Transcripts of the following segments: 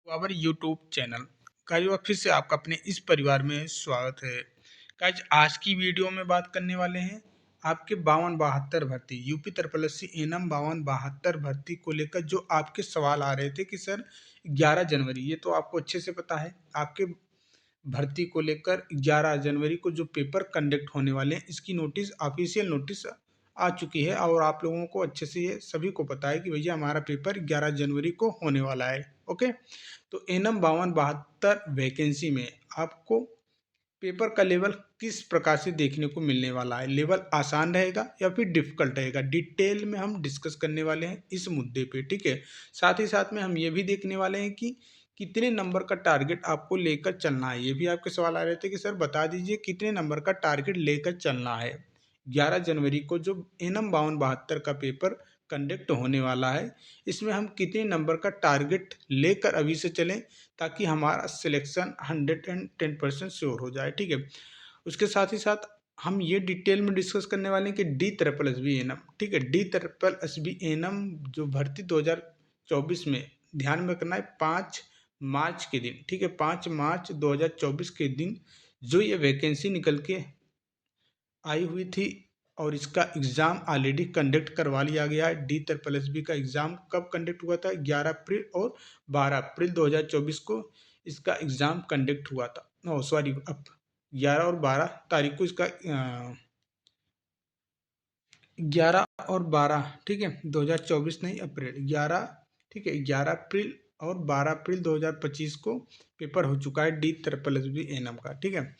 Our YouTube channel guys फिर से आपका अपने इस परिवार में स्वागत है। गाइज आज की वीडियो में बात करने वाले हैं आपके 52-72 भर्ती यूपी तरपलसी एनम 52-72 भर्ती को लेकर जो आपके सवाल आ रहे थे कि सर 11 जनवरी, ये तो आपको अच्छे से पता है आपके भर्ती को लेकर 11 जनवरी को जो पेपर कंडक्ट होने वाले हैं इसकी नोटिस, ऑफिशियल नोटिस आ चुकी है और आप लोगों को अच्छे से ये सभी को पता है कि भैया हमारा पेपर 11 जनवरी को होने वाला है। ओके, तो एनम 52-72 वैकेंसी में आपको पेपर का लेवल किस प्रकार से देखने को मिलने वाला है, लेवल आसान रहेगा या फिर डिफिकल्ट रहेगा, डिटेल में हम डिस्कस करने वाले हैं इस मुद्दे पे। ठीक है, साथ ही साथ में हम ये भी देखने वाले हैं कि कितने नंबर का टारगेट आपको लेकर चलना है। ये भी आपके सवाल आ रहे थे कि सर बता दीजिए कितने नंबर का टारगेट लेकर चलना है। 11 जनवरी को जो एनम 52-72 का पेपर कंडक्ट होने वाला है इसमें हम कितने नंबर का टारगेट लेकर अभी से चलें ताकि हमारा सिलेक्शन 110% श्योर हो जाए। ठीक है, उसके साथ ही साथ हम ये डिटेल में डिस्कस करने वाले हैं कि D triple S B N M, ठीक है, D triple S B N M जो भर्ती 2024 में ध्यान में रखना है 5 मार्च के दिन। ठीक है, 5 मार्च 2024 के दिन जो ये वैकेंसी निकल के आई हुई थी और इसका एग्ज़ाम ऑलरेडी कंडक्ट करवा लिया गया है। डी ट्रिपल एस बी का एग्ज़ाम कब कंडक्ट हुआ था? 11 अप्रैल और 12 अप्रैल 2024 को इसका एग्ज़ाम कंडक्ट हुआ था। ओ सॉरी, अब 11 और 12 तारीख को इसका 11 और 12, ठीक है, 2024 नहीं अप्रैल 11, ठीक है, 11 अप्रैल और 12 अप्रैल 2025 को पेपर हो चुका है D triple S B N M का। ठीक है,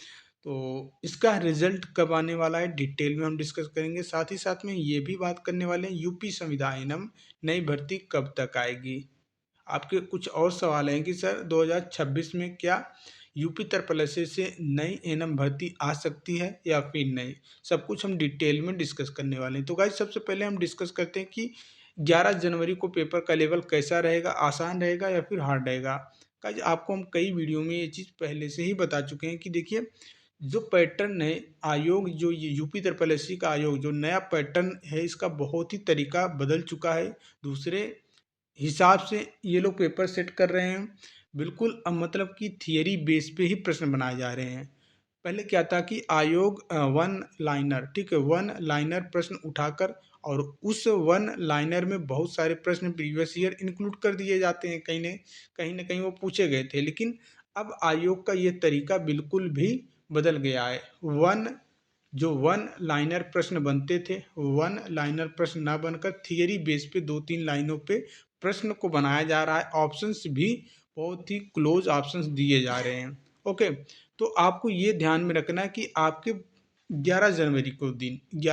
तो इसका रिजल्ट कब आने वाला है डिटेल में हम डिस्कस करेंगे। साथ ही साथ में ये भी बात करने वाले हैं यूपी संविदा एनम नई भर्ती कब तक आएगी। आपके कुछ और सवाल हैं कि सर 2026 में क्या यूपी तरपलसी से नई एनम भर्ती आ सकती है या फिर नहीं, सब कुछ हम डिटेल में डिस्कस करने वाले हैं। तो गाइस सबसे पहले हम डिस्कस करते हैं कि 11 जनवरी को पेपर का लेवल कैसा रहेगा, आसान रहेगा या फिर हार्ड रहेगा। गाइस आपको हम कई वीडियो में ये चीज़ पहले से ही बता चुके हैं कि देखिए जो पैटर्न है आयोग, जो ये यूपी तरपलसी का आयोग जो नया पैटर्न है इसका बहुत ही तरीका बदल चुका है। दूसरे हिसाब से ये लोग पेपर सेट कर रहे हैं, बिल्कुल मतलब कि थियरी बेस पे ही प्रश्न बनाए जा रहे हैं। पहले क्या था कि आयोग वन लाइनर, ठीक है, वन लाइनर प्रश्न उठाकर और उस वन लाइनर में बहुत सारे प्रश्न प्रीवियस ईयर इंक्लूड कर दिए जाते हैं, कहीं ना कहीं वो पूछे गए थे। लेकिन अब आयोग का ये तरीका बिल्कुल भी बदल गया है। जो वन लाइनर प्रश्न बनते थे, वन लाइनर प्रश्न ना बनकर थियरी बेस पे 2-3 लाइनों पे प्रश्न को बनाया जा रहा है। ऑप्शंस भी बहुत ही क्लोज ऑप्शंस दिए जा रहे हैं। ओके, तो आपको ये ध्यान में रखना है कि आपके 11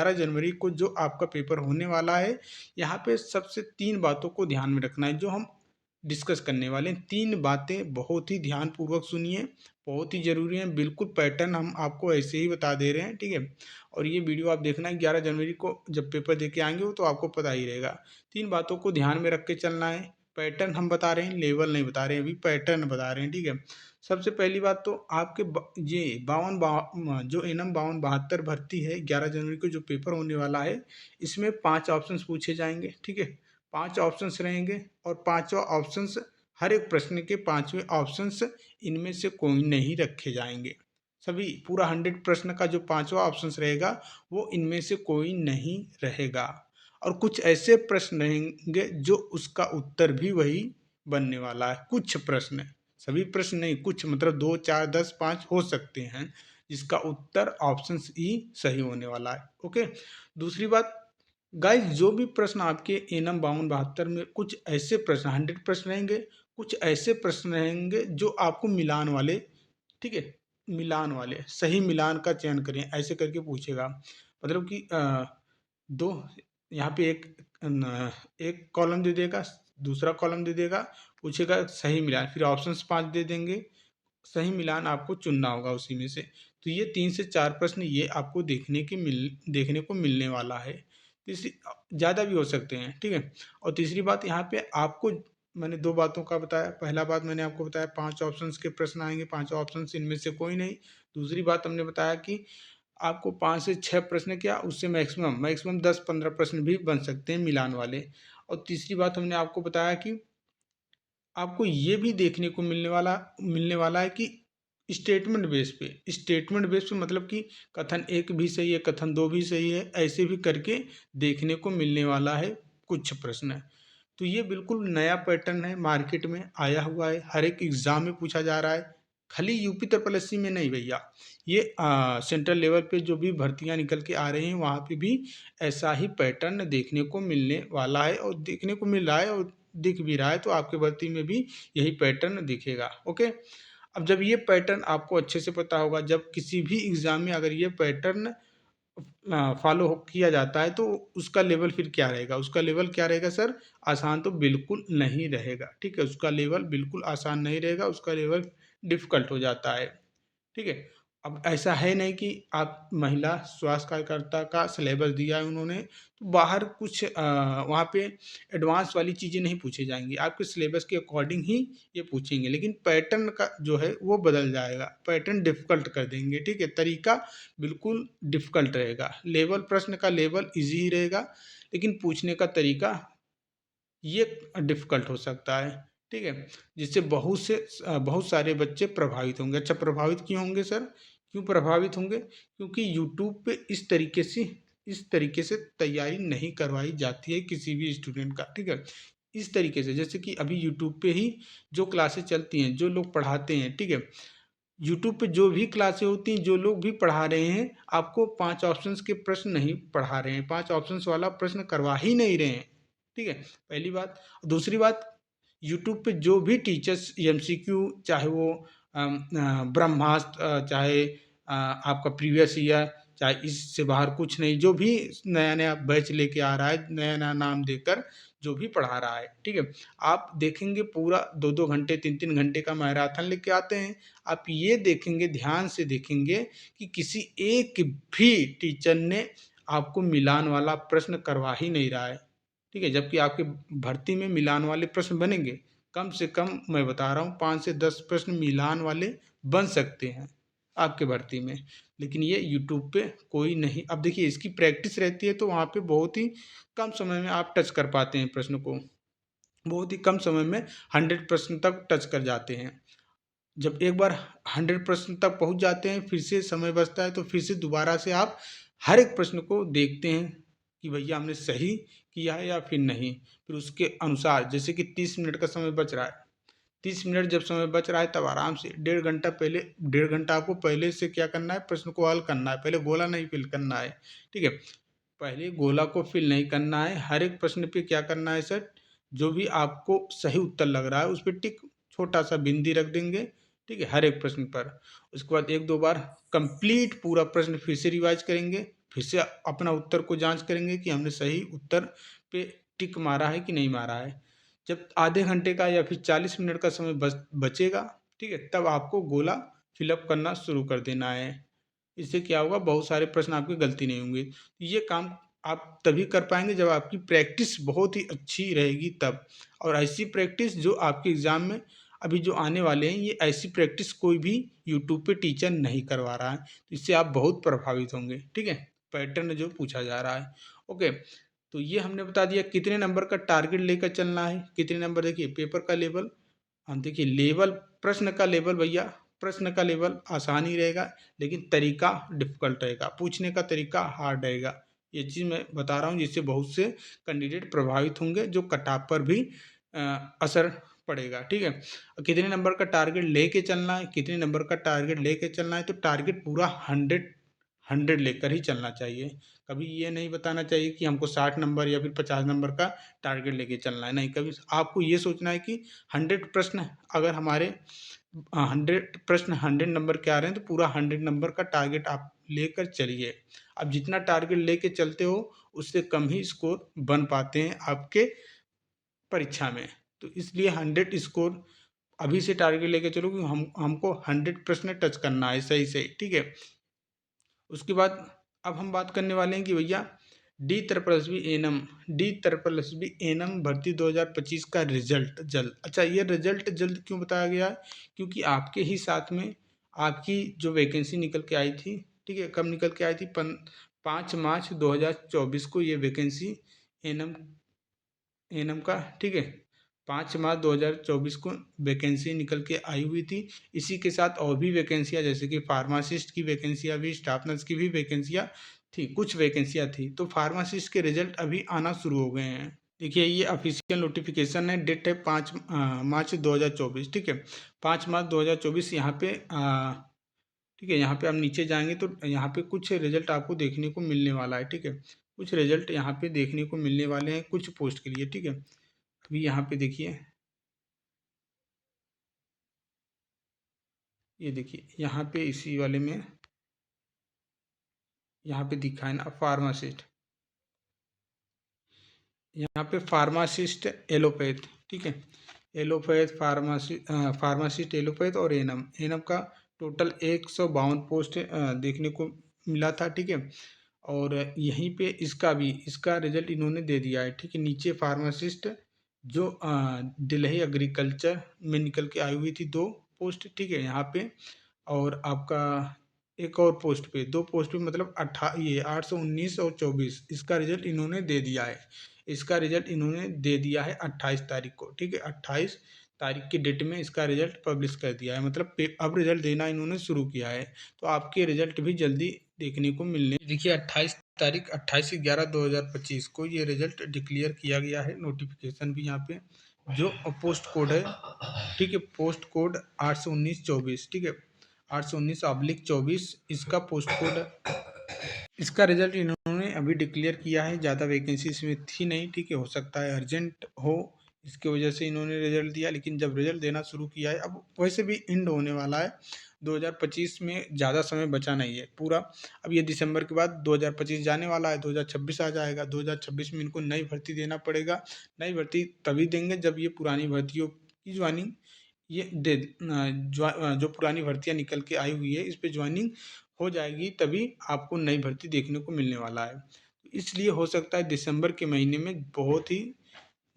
जनवरी को जो आपका पेपर होने वाला है, यहाँ पे सबसे 3 बातों को ध्यान में रखना है जो हम डिस्कस करने वाले हैं। 3 बातें बहुत ही ध्यानपूर्वक सुनिए, बहुत ही ज़रूरी है। बिल्कुल पैटर्न हम आपको ऐसे ही बता दे रहे हैं, ठीक है। और ये वीडियो आप देखना है 11 जनवरी को जब पेपर दे के आएंगे वो तो आपको पता ही रहेगा। 3 बातों को ध्यान में रख के चलना है। पैटर्न हम बता रहे हैं, लेवल नहीं बता रहे हैं, अभी पैटर्न बता रहे हैं, ठीक है। सबसे पहली बात तो आपके ये 52 जो एनम 52-72 भर्ती है 11 जनवरी को जो पेपर होने वाला है इसमें 5 ऑप्शंस पूछे जाएंगे, ठीक है। 5 ऑप्शंस रहेंगे और पांचवा ऑप्शंस, हर एक प्रश्न के 5वें ऑप्शंस इनमें से कोई नहीं रखे जाएंगे। सभी पूरा 100 प्रश्न का जो 5वां ऑप्शंस रहेगा वो इनमें से कोई नहीं रहेगा। और कुछ ऐसे प्रश्न रहेंगे जो उसका उत्तर भी वही बनने वाला है। कुछ प्रश्न, सभी प्रश्न नहीं, कुछ मतलब 2, 4, 10, 5 हो सकते हैं जिसका उत्तर ऑप्शन ई सही होने वाला है। ओके, दूसरी बात गाइस, जो भी प्रश्न आपके एनम 52-72 में कुछ ऐसे प्रश्न 100 प्रश्न रहेंगे, कुछ ऐसे प्रश्न रहेंगे जो आपको मिलान वाले, ठीक है, मिलान वाले सही मिलान का चयन करें ऐसे करके पूछेगा। मतलब कि दो, यहाँ पे एक कॉलम दे देगा, दूसरा कॉलम दे देगा, पूछेगा सही मिलान, फिर ऑप्शंस 5 दे देंगे, सही मिलान आपको चुनना होगा उसी में से। तो ये 3 से 4 प्रश्न ये आपको देखने को मिलने वाला है। तीसरी, ज़्यादा भी हो सकते हैं, ठीक है। और तीसरी बात यहाँ पे आपको मैंने 2 बातों का बताया। पहला बात मैंने आपको बताया 5 ऑप्शंस के प्रश्न आएंगे, 5 ऑप्शंस इनमें से कोई नहीं। दूसरी बात हमने बताया कि आपको 5 से 6 प्रश्न क्या, उससे मैक्सिमम 10-15 प्रश्न भी बन सकते हैं मिलान वाले। और तीसरी बात हमने आपको बताया कि आपको ये भी देखने को मिलने वाला है कि स्टेटमेंट बेस पे मतलब कि कथन एक भी सही है, कथन दो भी सही है, ऐसे भी करके देखने को मिलने वाला है कुछ प्रश्न। तो ये बिल्कुल नया पैटर्न है, मार्केट में आया हुआ है, हर एक एग्जाम में पूछा जा रहा है, खाली यूपी ट्रिपल एससी में नहीं भैया, ये सेंट्रल लेवल पे जो भी भर्तियां निकल के आ रही हैं वहाँ पे भी ऐसा ही पैटर्न देखने को मिलने वाला है और देखने को मिल रहा है और दिख भी रहा है। तो आपके भर्ती में भी यही पैटर्न दिखेगा। ओके, अब जब ये पैटर्न आपको अच्छे से पता होगा, जब किसी भी एग्जाम में अगर ये पैटर्न फॉलो किया जाता है तो उसका लेवल फिर क्या रहेगा, उसका लेवल क्या रहेगा सर, आसान तो बिल्कुल नहीं रहेगा। ठीक है, उसका लेवल बिल्कुल आसान नहीं रहेगा, उसका लेवल डिफिकल्ट हो जाता है। ठीक है, अब ऐसा है नहीं कि आप महिला स्वास्थ्य कार्यकर्ता का सिलेबस दिया है उन्होंने तो बाहर कुछ वहाँ पे एडवांस वाली चीज़ें नहीं पूछी जाएंगी, आपके सिलेबस के अकॉर्डिंग ही ये पूछेंगे, लेकिन पैटर्न का जो है वो बदल जाएगा, पैटर्न डिफिकल्ट कर देंगे। ठीक है, तरीका बिल्कुल डिफिकल्ट रहेगा, लेवल प्रश्न का लेवल इजी ही रहेगा, लेकिन पूछने का तरीका ये डिफ़िकल्ट हो सकता है। ठीक है? जिससे बहुत सारे बच्चे प्रभावित होंगे। अच्छा, प्रभावित क्यों होंगे सर? क्यों प्रभावित होंगे? क्योंकि यूट्यूब पे इस तरीके से तैयारी नहीं करवाई जाती है किसी भी स्टूडेंट का। ठीक है? इस तरीके से जैसे कि अभी यूट्यूब पे ही जो क्लासेस चलती हैं, जो लोग पढ़ाते हैं, ठीक है? यूट्यूब पे जो भी क्लासें होती हैं, जो लोग भी पढ़ा रहे हैं, आपको 5 ऑप्शंस के प्रश्न नहीं पढ़ा रहे हैं, 5 ऑप्शंस वाला प्रश्न करवा ही नहीं रहे हैं। ठीक है? पहली बात। दूसरी बात, यूट्यूब पे जो भी टीचर्स एमसीक्यू, चाहे वो ब्रह्मास्त्र, चाहे आपका प्रीवियस ईयर, चाहे इससे बाहर कुछ नहीं, जो भी नया-नया बैच लेके आ रहा है, नया-नया नाम देकर जो भी पढ़ा रहा है, ठीक है? आप देखेंगे पूरा 2-2 घंटे, 3-3 घंटे का मैराथन लेके आते हैं। आप ये देखेंगे, ध्यान से देखेंगे कि किसी एक भी टीचर ने आपको मिलान वाला प्रश्न करवा ही नहीं रहा है। ठीक है? जबकि आपकी भर्ती में मिलान वाले प्रश्न बनेंगे। कम से कम मैं बता रहा हूँ 5 से 10 प्रश्न मिलान वाले बन सकते हैं आपके भर्ती में। लेकिन ये यूट्यूब पे कोई नहीं, अब देखिए इसकी प्रैक्टिस रहती है तो वहाँ पे बहुत ही कम समय में आप टच कर पाते हैं प्रश्न को। बहुत ही कम समय में 100 प्रश्न तक टच कर जाते हैं। जब एक बार 100 प्रश्न तक पहुँच जाते हैं, फिर से समय बचता है तो फिर से दोबारा से आप हर एक प्रश्न को देखते हैं कि भैया हमने सही किया है या फिर नहीं। फिर उसके अनुसार जैसे कि 30 मिनट का समय बच रहा है, 30 मिनट जब समय बच रहा है तब आराम से डेढ़ घंटा आपको पहले से क्या करना है, प्रश्न को हल करना है। पहले गोला नहीं फिल करना है। ठीक है? पहले गोला को फिल नहीं करना है, हर एक प्रश्न पे क्या करना है सर, जो भी आपको सही उत्तर लग रहा है उस पे टिक, छोटा सा बिंदी रख देंगे। ठीक है, हर एक प्रश्न पर। उसके बाद एक दो बार कंप्लीट पूरा प्रश्न फिर से रिवाइज करेंगे, फिर से अपना उत्तर को जांच करेंगे कि हमने सही उत्तर पे टिक मारा है कि नहीं मारा है। जब आधे घंटे का या फिर 40 मिनट का समय बचेगा, ठीक है, तब आपको गोला फिलअप करना शुरू कर देना है। इससे क्या होगा, बहुत सारे प्रश्न आपकी गलती नहीं होंगे। ये काम आप तभी कर पाएंगे जब आपकी प्रैक्टिस बहुत ही अच्छी रहेगी तब। और ऐसी प्रैक्टिस जो आपके एग्ज़ाम में अभी जो आने वाले हैं, ये ऐसी प्रैक्टिस कोई भी यूट्यूब पे टीचर नहीं करवा रहा है, तो इससे आप बहुत प्रभावित होंगे। ठीक है, पैटर्न जो पूछा जा रहा है। ओके, तो ये हमने बता दिया कितने नंबर का टारगेट लेकर चलना है, कितने नंबर, देखिए पेपर का लेवल, हाँ देखिए लेवल, प्रश्न का लेवल भैया, प्रश्न का लेवल आसान ही रहेगा, लेकिन तरीका डिफिकल्ट रहेगा, पूछने का तरीका हार्ड रहेगा। ये चीज़ मैं बता रहा हूँ जिससे बहुत से कैंडिडेट प्रभावित होंगे, जो कटऑफ पर भी असर पड़ेगा। ठीक है, कितने नंबर का टारगेट लेके चलना है, कितने नंबर का टारगेट लेके चलना है, तो टारगेट पूरा 100 लेकर ही चलना चाहिए। कभी ये नहीं बताना चाहिए कि हमको 60 नंबर या फिर 50 नंबर का टारगेट लेके चलना है, नहीं, कभी आपको ये सोचना है कि 100 प्रश्न अगर हमारे 100 प्रश्न 100 नंबर के आ रहे हैं तो पूरा 100 नंबर का टारगेट आप लेकर चलिए। अब जितना टारगेट लेके चलते हो उससे कम ही स्कोर बन पाते हैं आपके परीक्षा में। तो इसलिए 100 स्कोर अभी से टारगेट लेके चलो कि हमको 100 प्रश्न टच करना है सही सही। ठीक है, उसके बाद अब हम बात करने वाले हैं कि भैया D triple S B NM भर्ती 2025 का रिजल्ट जल्द। अच्छा, ये रिजल्ट जल्द क्यों बताया गया है? क्योंकि आपके ही साथ में आपकी जो वैकेंसी निकल के आई थी, ठीक है, कब निकल के आई थी, 5 मार्च 2024 को ये वैकेंसी एनम एनम का, ठीक है, 5 मार्च 2024 को वैकेंसी निकल के आई हुई थी। इसी के साथ और भी वैकेंसियाँ, जैसे कि फार्मासिस्ट की वैकेंसियाँ भी, स्टाफ नर्स की भी वैकेंसियाँ थी, कुछ वैकेंसियाँ थी। तो फार्मासिस्ट के रिजल्ट अभी आना शुरू हो गए हैं। देखिए, ये ऑफिशियल नोटिफिकेशन है, डेट है 5 मार्च 2024, ठीक है। 5 मार्च 2024 यहाँ पे ठीक है, यहाँ पे आप नीचे जाएंगे तो यहाँ पे कुछ रिजल्ट आपको देखने को मिलने वाला है, ठीक है। कुछ रिजल्ट यहाँ पे देखने को मिलने वाले हैं कुछ पोस्ट के लिए, ठीक है। अभी यहाँ पे देखिए, ये देखिए यहाँ पे इसी वाले में यहाँ पे दिखा है ना फार्मासिस्ट, यहाँ पे फार्मासिस्ट एलोपैथ, ठीक है। एलोपैथ फार्मासिस्ट एलोपैथ और एनम एनम का टोटल 152 पोस्ट देखने को मिला था, ठीक है। और यहीं पे इसका रिजल्ट इन्होंने दे दिया है, ठीक है। नीचे फार्मासिस्ट जो दिल्ली एग्रीकल्चर में निकल के आई हुई थी 2 पोस्ट, ठीक है, यहाँ पे। और आपका एक और पोस्ट पे 2 पोस्ट पे, मतलब 819 और 24, इसका रिजल्ट इन्होंने दे दिया है। इसका रिजल्ट इन्होंने दे दिया है 28 तारीख को, ठीक है। 28 तारीख की डेट में इसका रिजल्ट पब्लिश कर दिया है, मतलब अब रिजल्ट देना इन्होंने शुरू किया है। तो आपके रिजल्ट भी जल्दी देखने को मिलने, देखिए 28 तारीख 28/11/2025 को ये रिजल्ट डिक्लेयर किया गया है। नोटिफिकेशन भी यहाँ पे जो पोस्ट कोड है, ठीक है, पोस्ट कोड 819/24, ठीक है, 819/24 इसका पोस्ट कोड है। इसका रिजल्ट इन्होंने अभी डिक्लेयर किया है, ज़्यादा वैकेंसी इसमें थी नहीं, ठीक है। हो सकता है अर्जेंट हो, इसकी वजह से इन्होंने रिजल्ट दिया, लेकिन जब रिजल्ट देना शुरू किया है, अब वैसे भी एंड होने वाला है 2025 में, ज़्यादा समय बचा नहीं है पूरा। अब ये दिसंबर के बाद 2025 जाने वाला है, 2026 आ जाएगा। 2026 में इनको नई भर्ती देना पड़ेगा। नई भर्ती तभी देंगे जब ये पुरानी भर्तियों की ज्वाइनिंग ये दे जो पुरानी भर्तियाँ निकल के आई हुई है, इस पे ज्वाइनिंग हो जाएगी, तभी आपको नई भर्ती देखने को मिलने वाला है। इसलिए हो सकता है दिसंबर के महीने में बहुत ही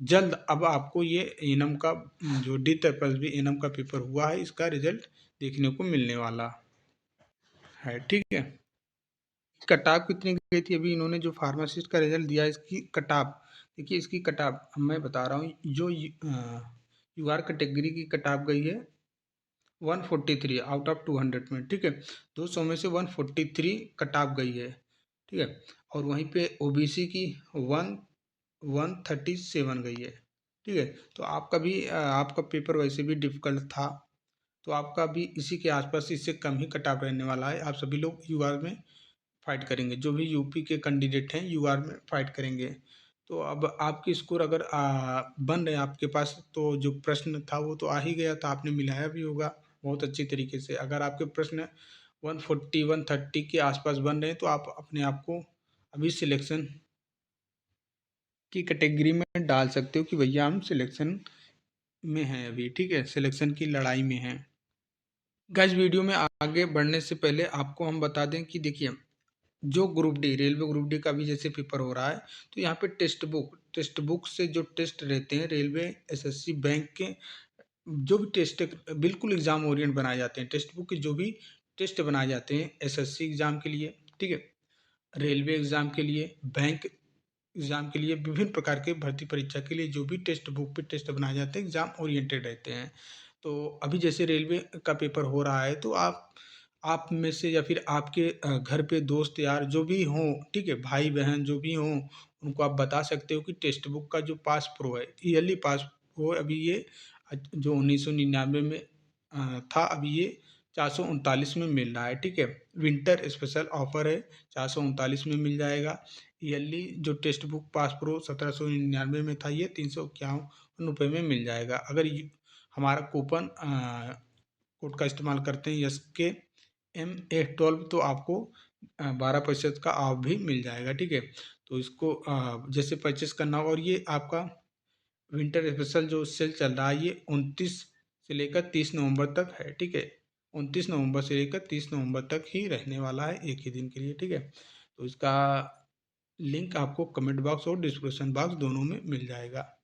जल्द अब आपको ये एनम का जो D+B एनम का पेपर हुआ है, इसका रिजल्ट देखने को मिलने वाला है, ठीक है। कटाव कितनी गई थी अभी इन्होंने जो फार्मासिस्ट का रिजल्ट दिया है, इसकी कटाव देखिए, इसकी कटाव मैं बता रहा हूँ, जो यूआर कैटेगरी की कटाव गई है 143 आउट ऑफ 200 में, ठीक है। 200 में से 143 कटाव गई है, ठीक है। और वहीं पे ओबीसी की 137 गई है, ठीक है। तो आपका पेपर वैसे भी डिफिकल्ट था, तो आपका भी इसी के आसपास, इससे कम ही कटाव रहने वाला है। आप सभी लोग यूआर में फाइट करेंगे, जो भी यूपी के कैंडिडेट हैं यूआर में फाइट करेंगे। तो अब आपकी स्कोर अगर बन रहे आपके पास, तो जो प्रश्न था वो तो आ ही गया था, आपने मिलाया भी होगा बहुत अच्छी तरीके से। अगर आपके प्रश्न 140 130 के आसपास बन रहे हैं, तो आप अपने आप को अभी सिलेक्शन की कैटेगरी में डाल सकते हो कि भैया हम सिलेक्शन में हैं अभी, ठीक है, सिलेक्शन की लड़ाई में हैं। गाइस, वीडियो में आगे बढ़ने से पहले आपको हम बता दें कि देखिए, जो group D railway group D का भी जैसे पेपर हो रहा है, तो यहाँ पे टेक्स्ट बुक से जो टेस्ट रहते हैं रेलवे एसएससी बैंक के, जो भी टेस्ट बिल्कुल एग्जाम ओरिएंट बनाए जाते हैं, टेक्स्ट बुक के जो भी टेस्ट बनाए जाते हैं एसएससी एग्जाम के लिए, ठीक है, रेलवे एग्जाम के लिए, बैंक एग्जाम के लिए, विभिन्न प्रकार के भर्ती परीक्षा के लिए जो भी टेक्स्ट बुक पे टेस्ट बनाए जाते हैं एग्जाम ओरिएंटेड रहते हैं। तो अभी जैसे रेलवे का पेपर हो रहा है, तो आप में से या फिर आपके घर पे दोस्त यार जो भी हों, ठीक है, भाई बहन जो भी हों, उनको आप बता सकते हो कि टेक्स्ट बुक का जो पास प्रो है, ईयरली पास प्रो, अभी ये जो 1999 में था, अभी ये 439 में मिल रहा है, ठीक है। विंटर स्पेशल ऑफर है, 439 में मिल जाएगा। ईयरली जो टेक्स्ट बुक पास प्रो 1799 में था, ये 351 रुपये में मिल जाएगा। अगर हमारा कूपन कोड का इस्तेमाल करते हैं SKMA12, तो आपको 12% का ऑफ भी मिल जाएगा, ठीक है। तो इसको जैसे परचेस करना होगा, और ये आपका विंटर स्पेशल जो सेल चल रहा है, ये 29 से लेकर 30 नवंबर तक है, ठीक है। 29 नवंबर से लेकर 30 नवंबर तक ही रहने वाला है, एक ही दिन के लिए, ठीक है। तो इसका लिंक आपको कमेंट बॉक्स और डिस्क्रिप्शन बॉक्स दोनों में मिल जाएगा।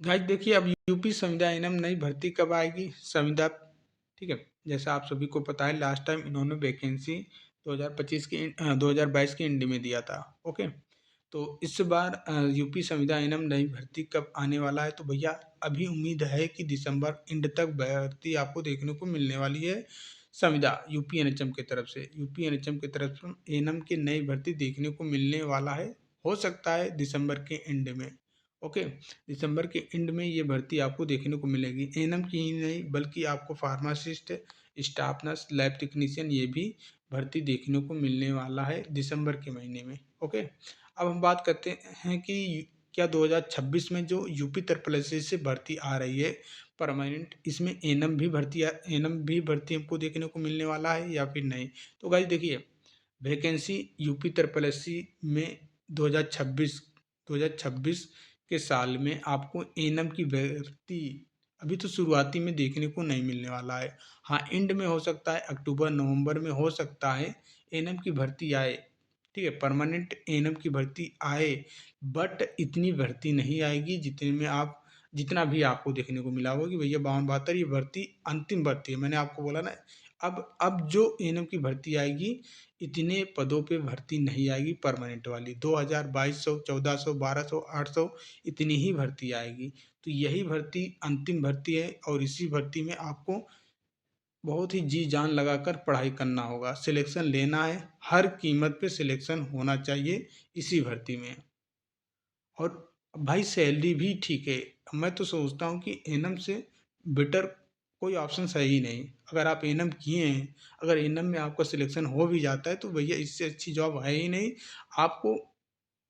गाइस देखिए, अब यूपी संविदा एनम नई भर्ती कब आएगी संविदा, ठीक है। जैसा आप सभी को पता है, लास्ट टाइम इन्होंने वैकेंसी 2022 के एंड में दिया था, ओके। तो इस बार यूपी संविदा एनएम नई भर्ती कब आने वाला है? तो भैया अभी उम्मीद है कि दिसंबर एंड तक भर्ती आपको देखने को मिलने वाली है। संविदा यूपी एनएचएम की तरफ से, यूपी एनएचएम की तरफ से एनएम की नई भर्ती देखने को मिलने वाला है। हो सकता है दिसंबर के एंड में। ओके, दिसंबर के एंड में ये भर्ती आपको देखने को मिलेगी। एनएम की ही नहीं बल्कि आपको pharmacist, staff nurse, lab technician ये भी भर्ती देखने को मिलने वाला है दिसंबर के महीने में। ओके, अब हम बात करते हैं कि क्या 2026 में जो यूपी ट्रिपल एस से भर्ती आ रही है परमानेंट, इसमें एनएम भी भर्ती हमको देखने को मिलने वाला है या फिर नहीं? तो गाइस देखिए, वैकेंसी यूपी ट्रिपल एस में 2026 के साल में आपको एनएम की भर्ती अभी तो शुरुआती में देखने को नहीं मिलने वाला है। हाँ, एंड में हो सकता है, अक्टूबर नवंबर में हो सकता है एनएम की भर्ती आए। ठीक है, परमानेंट एनएम की भर्ती आए, बट इतनी भर्ती नहीं आएगी जितना भी आपको देखने को मिला होगा कि भैया 52-72 ये भर्ती अंतिम भर्ती है। मैंने आपको बोला ना, अब जो एनएम की भर्ती आएगी, इतने पदों पे भर्ती नहीं आएगी परमानेंट वाली। 2000, 2200, 1400, 1200, 800 इतनी ही भर्ती आएगी। तो यही भर्ती अंतिम भर्ती है और इसी भर्ती में आपको बहुत ही जी जान लगाकर पढ़ाई करना होगा, सिलेक्शन लेना है, हर कीमत पे सिलेक्शन होना चाहिए इसी भर्ती में। और भाई सैलरी भी ठीक है। मैं तो सोचता हूँ कि एनएम से बेटर कोई ऑप्शन है ही नहीं। अगर आप एनएम किए हैं, अगर एनएम में आपका सिलेक्शन हो भी जाता है तो भैया इससे अच्छी जॉब है ही नहीं। आपको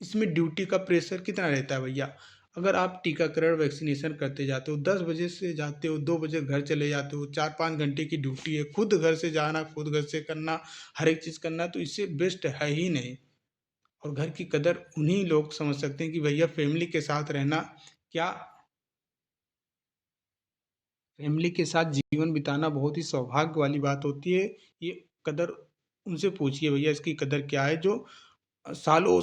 इसमें ड्यूटी का प्रेशर कितना रहता है भैया? अगर आप टीकाकरण वैक्सीनेशन करते जाते हो, 10 बजे से जाते हो, 2 बजे घर चले जाते हो, 4-5 घंटे की ड्यूटी है, खुद घर से जाना, खुद घर से करना, हर एक चीज़ करना, तो इससे बेस्ट है ही नहीं। और घर की कदर उन्हीं लोग समझ सकते हैं कि भैया क्या फैमिली के साथ जीवन बिताना बहुत ही सौभाग्य वाली बात होती है। ये कदर उनसे पूछिए भैया, इसकी कदर क्या है जो सालों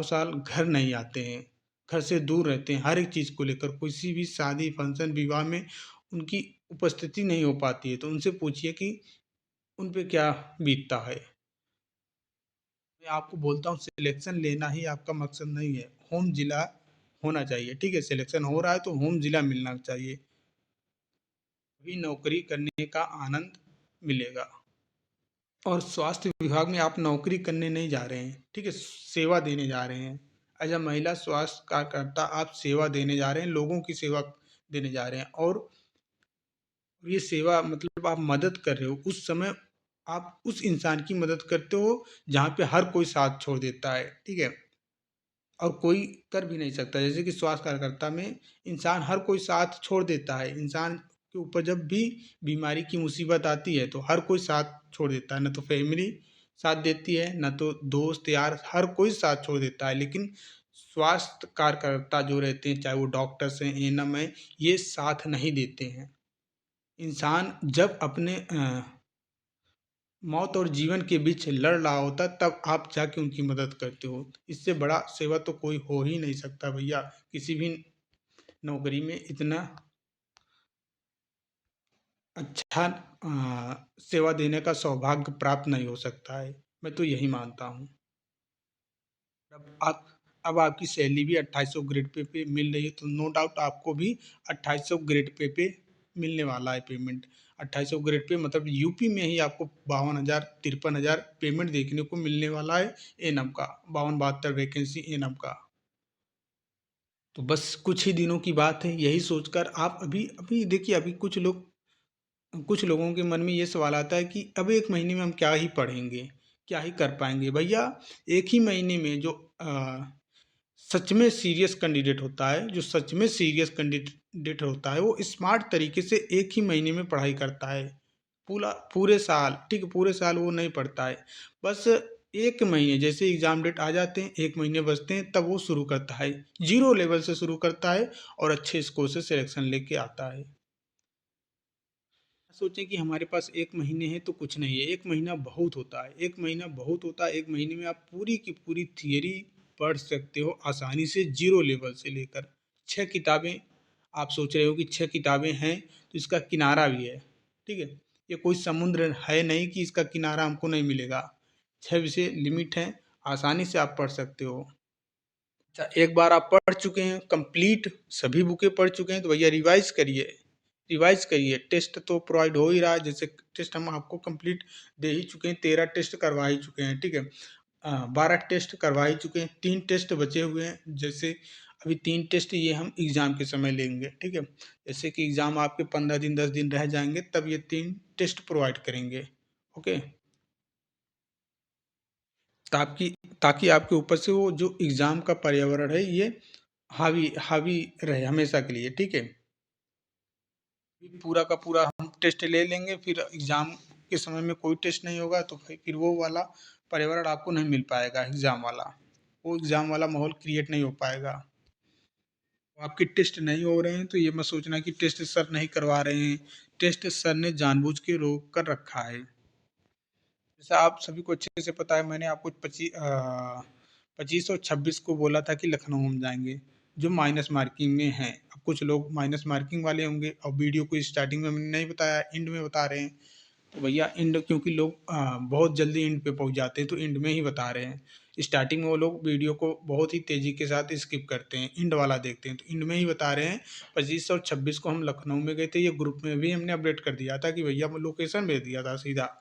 साल घर नहीं आते हैं, घर से दूर रहते हैं, हर एक चीज़ को लेकर किसी भी शादी फंक्शन विवाह में उनकी उपस्थिति नहीं हो पाती है। तो उनसे पूछिए कि उन पे क्या बीतता है। मैं आपको बोलता हूँ, सिलेक्शन लेना ही आपका मकसद नहीं है, होम जिला होना चाहिए। ठीक है, सिलेक्शन हो रहा है तो होम जिला मिलना चाहिए, भी नौकरी करने का आनंद मिलेगा। और स्वास्थ्य विभाग में आप नौकरी करने नहीं जा रहे हैं, ठीक है, सेवा देने जा रहे हैं। एज अ महिला स्वास्थ्य कार्यकर्ता आप सेवा देने जा रहे हैं, लोगों की सेवा देने जा रहे हैं। और ये सेवा मतलब आप मदद कर रहे हो, उस समय आप उस इंसान की मदद करते हो जहाँ पे हर कोई साथ छोड़ देता है। ठीक है, और कोई कर भी नहीं सकता। जैसे कि स्वास्थ्य कार्यकर्ता में इंसान हर कोई साथ छोड़ देता है। इंसान के ऊपर जब भी बीमारी की मुसीबत आती है तो हर कोई साथ छोड़ देता है, ना तो फैमिली साथ देती है, ना तो दोस्त यार, हर कोई साथ छोड़ देता है। लेकिन स्वास्थ्य कार्यकर्ता जो रहते हैं, चाहे वो डॉक्टर्स हैं, एएनएम है, ये साथ नहीं देते हैं। इंसान जब अपने मौत और जीवन के बीच लड़ रहा होता है, तब आप जाके उनकी मदद करते हो। इससे बड़ा सेवा तो कोई हो ही नहीं सकता भैया। किसी भी नौकरी में इतना अच्छा सेवा देने का सौभाग्य प्राप्त नहीं हो सकता है। मैं तो यही मानता हूँ। अब आप अब आपकी सैलरी भी 2800 ग्रेड पे मिल रही है, तो नो डाउट आपको भी 2800 ग्रेड पे मिलने वाला है पेमेंट। 2800 ग्रेड पे मतलब यूपी में ही आपको 52,000 53,000 पेमेंट देखने को मिलने वाला है एनएम का, 52-72 वैकेंसी एनएम का। तो बस कुछ ही दिनों की बात है, यही सोचकर आप अभी अभी देखिए, अभी कुछ लोगों के मन में ये सवाल आता है कि अब 1 महीने में हम क्या ही पढ़ेंगे, क्या ही कर पाएँगे? भैया 1 ही महीने में जो सच में सीरियस कैंडिडेट होता है, जो सच में सीरियस कैंडिडेट होता है, वो स्मार्ट तरीके से 1 ही महीने में पढ़ाई करता है। पूरे साल, ठीक है, पूरे साल वो नहीं पढ़ता है। बस 1 महीने जैसे एग्ज़ाम डेट आ जाते हैं, 1 महीने बचते हैं, तब वो शुरू करता है। ज़ीरो लेवल से शुरू करता है और अच्छे स्कोर से सिलेक्शन लेके आता है। सोचें कि हमारे पास 1 महीने है तो कुछ नहीं है, 1 महीना बहुत होता है, 1 महीना बहुत होता है। 1 महीने में आप पूरी की पूरी थियरी पढ़ सकते हो आसानी से, ज़ीरो लेवल से लेकर। 6 किताबें, आप सोच रहे हो कि 6 किताबें हैं तो इसका किनारा भी है, ठीक है? ये कोई समुद्र है नहीं कि इसका किनारा हमको नहीं मिलेगा। 6 विषय लिमिट है, आसानी से आप पढ़ सकते हो। अच्छा, एक बार आप पढ़ चुके हैं कंप्लीट, सभी बुकें पढ़ चुके हैं, तो भैया रिवाइज करिए, रिवाइज करिए। टेस्ट तो प्रोवाइड हो ही रहा है, जैसे टेस्ट हम आपको कंप्लीट दे ही चुके हैं, 13 टेस्ट करवा ही चुके हैं, ठीक है। 12 टेस्ट करवा ही चुके हैं, 3 टेस्ट बचे हुए हैं। जैसे अभी 3 टेस्ट ये हम एग्ज़ाम के समय लेंगे, ठीक है। जैसे कि एग्ज़ाम आपके 15 दिन 10 दिन रह जाएंगे, तब ये 3 टेस्ट प्रोवाइड करेंगे, ओके। ताकि ताकि आपके ऊपर से वो जो एग्ज़ाम का पर्यावरण है ये हावी हावी रहे हमेशा के लिए, ठीक है। पूरा का पूरा हम टेस्ट ले लेंगे, फिर एग्ज़ाम के समय में कोई टेस्ट नहीं होगा, तो फिर वो वाला पर्यावरण आपको नहीं मिल पाएगा एग्ज़ाम वाला, वो एग्ज़ाम वाला माहौल क्रिएट नहीं हो पाएगा। आपके टेस्ट नहीं हो रहे हैं तो ये मत सोचना कि टेस्ट सर नहीं करवा रहे हैं, टेस्ट सर ने जानबूझ के रोक कर रखा है। जैसा आप सभी को अच्छे से पता है, मैंने आपको 25 और 26 को बोला था कि लखनऊ हम जाएंगे, जो माइनस मार्किंग में हैं। अब कुछ लोग माइनस मार्किंग वाले होंगे और वीडियो को स्टार्टिंग में मैंने नहीं बताया, एंड में बता रहे हैं। तो भैया एंड, क्योंकि लोग बहुत जल्दी एंड पे पहुंच जाते हैं, तो एंड में ही बता रहे हैं। स्टार्टिंग में वो लोग वीडियो को बहुत ही तेज़ी के साथ स्किप करते हैं, एंड वाला देखते हैं, तो एंड में ही बता रहे हैं। 25 और 26 को हम लखनऊ में गए थे, ये ग्रुप में भी हमने अपडेट कर दिया था कि भैया लोकेशन भेज दिया था सीधा।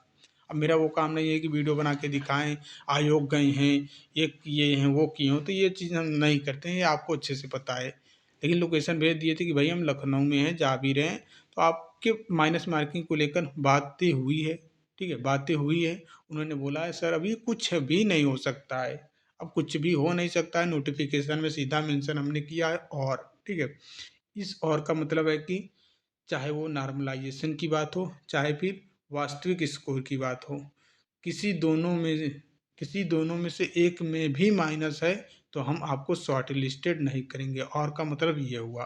अब मेरा वो काम नहीं है कि वीडियो बना के दिखाएं आयोग गए हैं, ये किए हैं, वो किए हों, तो ये चीज़ हम नहीं करते हैं, ये आपको अच्छे से पता है। लेकिन लोकेशन भेज दिए थे कि भाई हम लखनऊ में हैं, जा भी रहे हैं, तो आपके माइनस मार्किंग को लेकर बातें हुई है, ठीक है, बातें हुई है। उन्होंने बोला है सर अभी कुछ भी नहीं हो सकता है, अब कुछ भी हो नहीं सकता है, नोटिफिकेशन में सीधा मेंशन हमने किया है, और ठीक है। इस और का मतलब है कि चाहे वो नॉर्मलाइजेशन की बात हो, चाहे फिर वास्तविक स्कोर की बात हो, किसी दोनों में किसी दोनों में से एक में भी माइनस है, तो हम आपको शॉर्ट लिस्टेड नहीं करेंगे। और का मतलब ये हुआ,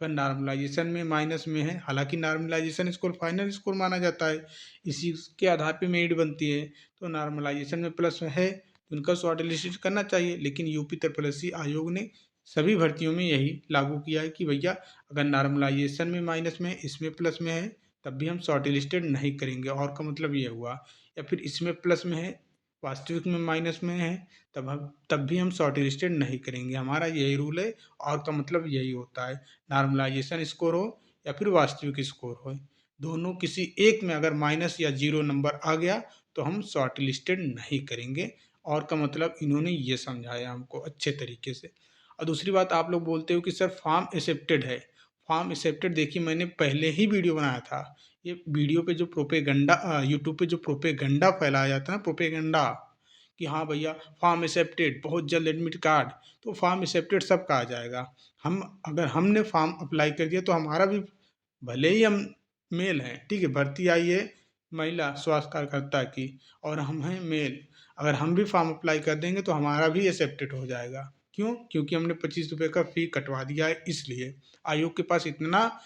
अगर नॉर्मलाइजेशन में माइनस में है, हालांकि नॉर्मलाइजेशन स्कोर फाइनल स्कोर माना जाता है, इसी के आधार पे मेरिट बनती है, तो नॉर्मलाइजेशन में प्लस में है तो उनका शॉर्ट लिस्टेड करना चाहिए। लेकिन यूपी त्रिपल आयोग ने सभी भर्तियों में यही लागू किया है कि भैया अगर नॉर्मलाइजेशन में माइनस में है, इसमें प्लस में है, तब भी हम शॉर्ट लिस्टेड नहीं करेंगे। और का मतलब ये हुआ, या फिर इसमें प्लस में है, वास्तविक में माइनस में है, तब भी हम शॉर्ट लिस्टेड नहीं करेंगे, हमारा यही रूल है। और का मतलब यही होता है, नॉर्मलाइजेशन स्कोर हो या फिर वास्तविक स्कोर हो, दोनों किसी एक में अगर माइनस या जीरो नंबर आ गया तो हम शॉर्ट लिस्टेड नहीं करेंगे। और का मतलब इन्होंने ये समझाया हमको अच्छे तरीके से। और दूसरी बात, आप लोग बोलते हो कि सर फॉर्म एक्सेप्टेड है, फॉर्म एक्सेप्टेड, देखिए मैंने पहले ही वीडियो बनाया था। ये वीडियो पे जो प्रोपेगंडा, यूट्यूब पे जो प्रोपेगंडा फैलाया जाता है ना, प्रोपेगंडा, कि हाँ भैया फॉर्म एक्सेप्टेड, बहुत जल्द एडमिट कार्ड, तो फॉर्म एक्सेप्टेड सबका आ जाएगा। हम अगर हमने फॉर्म अप्लाई कर दिया तो हमारा भी, भले ही हम मेल हैं, ठीक है, भर्ती आई है महिला स्वास्थ्य कार्यकर्ता की और हम हैं मेल, अगर हम भी फॉर्म अप्लाई कर देंगे तो हमारा भी एक्सेप्टेड हो जाएगा। क्यों? क्योंकि हमने 25 रुपये का फ़ी कटवा दिया है, इसलिए आयोग के पास इतना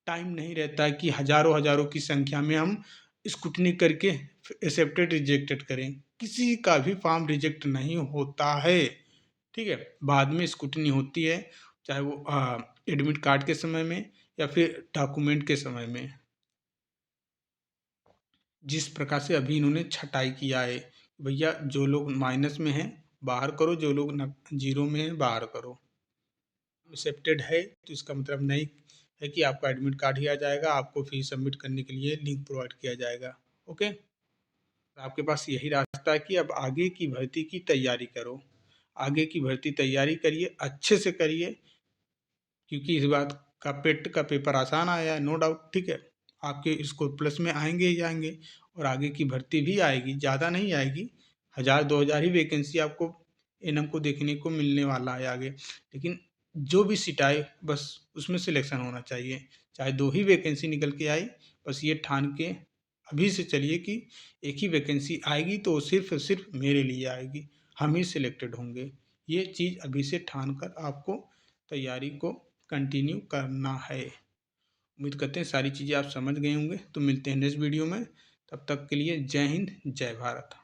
टाइम नहीं रहता है कि हजारों हजारों की संख्या में हम स्क्रूटनी करके एक्सेप्टेड रिजेक्टेड करें। किसी का भी फॉर्म रिजेक्ट नहीं होता है, ठीक है, बाद में स्क्रूटनी होती है, चाहे वो एडमिट कार्ड के समय में या फिर डॉक्यूमेंट के समय में। जिस प्रकार से अभी इन्होंने छटाई किया है, भैया जो लोग माइनस में हैं बाहर करो, जो लोग जीरो में हैं बाहर करो। एक्सेप्टेड है तो इसका मतलब नहीं है कि आपका एडमिट कार्ड ही आ जाएगा, आपको फीस सबमिट करने के लिए लिंक प्रोवाइड किया जाएगा, ओके। आपके पास यही रास्ता है कि अब आगे की भर्ती की तैयारी करो, आगे की भर्ती तैयारी करिए, अच्छे से करिए, क्योंकि इस बात का पेट का पेपर आसान आया है, नो डाउट, ठीक है। आपके स्कोर प्लस में आएंगे ही आएंगे, और आगे की भर्ती भी आएगी, ज़्यादा नहीं आएगी, 1000 2000 ही वैकेंसी आपको एनएम को देखने को मिलने वाला है आगे। लेकिन जो भी सीट आए बस उसमें सिलेक्शन होना चाहिए, चाहे 2 ही वैकेंसी निकल के आई, बस ये ठान के अभी से चलिए कि एक ही वैकेंसी आएगी तो सिर्फ और सिर्फ मेरे लिए आएगी, हम ही सिलेक्टेड होंगे। ये चीज़ अभी से ठान कर आपको तैयारी को कंटिन्यू करना है। उम्मीद करते हैं सारी चीज़ें आप समझ गए होंगे, तो मिलते हैं नेक्स्ट वीडियो में, तब तक के लिए जय हिंद जय भारत।